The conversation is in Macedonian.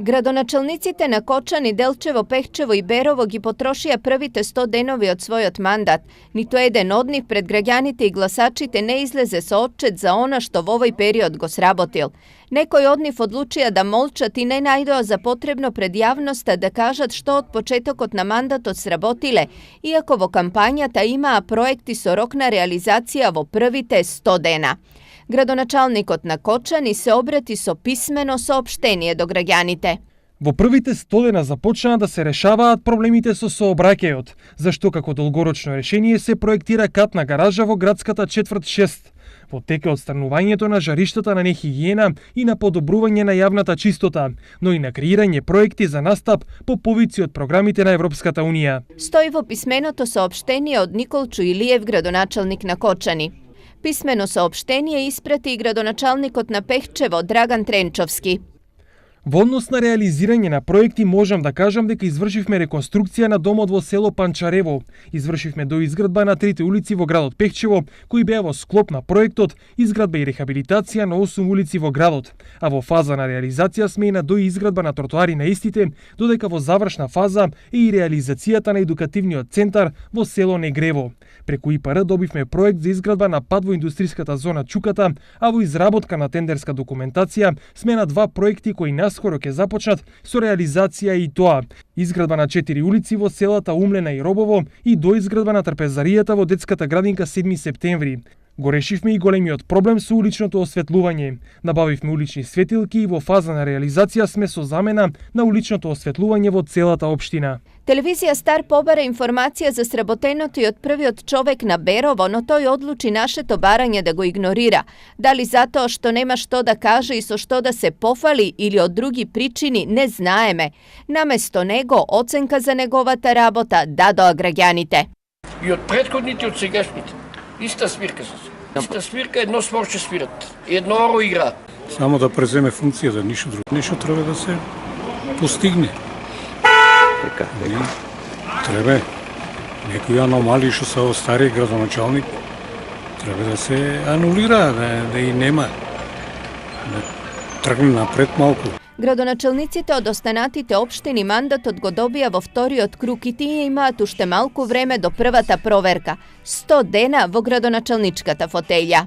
Градоначалниците на Кочани, Делчево, Пехчево и Берово ги потрошија првите 100 денови од својот мандат. Ниту еден од нив пред граѓаните и гласачите не излезе со отчет за она што во овој период го сработил. Некои од нив одлучија да молчат и не најдоа за потребно пред јавноста да кажат што од почетокот на мандатот сработиле, иако во кампањата имаа проекти со рок на реализација во првите 100 дена. Градоначалникот на Кочани се обрати со писмено соопштение до граѓаните. Во првите 100 дена започнаа да се решаваат проблемите со сообраќајот, зашто како долгорочно решение се проектира катна гаража во градската четврт 6. Во тек е отстранувањето на жариштата на нехигиена и на подобрување на јавната чистота, но и на креирање проекти за настап по повици од програмите на Европската Унија. Стои во писменото соопштение од Николчо Илиев, градоначалник на Кочани. Писмено соопштение испрати и градоначалникот на Пехчево Драган Тренчовски. Во однос на реализирање на проекти можам да кажам дека извршивме реконструкција на домот во село Панчарево, извршивме доизградба на 3 улици во градот Пехчево, кои беа во склоп на проектот изградба и рехабилитација на 8 улици во градот, а во фаза на реализација сме и на доизградба на тротоари на истите, додека во завршна фаза е и реализацијата на едукативниот центар во село Негрево. Преку ИПР добивме проект за изградба на пат во индустријската зона Чуката, а во изработка на тендерска документација сме на 2 проекти кои наскоро ќе започнат со реализација и тоа. Изградба на 4 улици во селата Умлена и Робово и доизградба на трпезаријата во детската градинка 7 септември. Го решивме и големиот проблем со уличното осветлување. Набавивме улични светилки и во фаза на реализација сме со замена на уличното осветлување во целата општина. Телевизија Стар побара информација за сработеното и од првиот човек на Берово, но тој одлучи нашето барање да го игнорира. Дали затоа што нема што да каже и со што да се пофали или од други причини, не знаеме. Наместо него, оценка за неговата работа дадоа граѓаните. И од претходните и од сегашните. Иста свирка се. Иста свирка, едно смор ќе свират. Едно оро игра. Само да преземе функцијата, ништо друго. Нешто треба да се постигне. Така. Треба некои аномалии што се стари градоначалник треба да се анулира, да и нема. Да тргне напред малку. Градоначалниците од останатите општини мандатот го добија во вториот круг и тие имаат уште малку време до првата проверка – 100 дена во градоначалничката фотеља.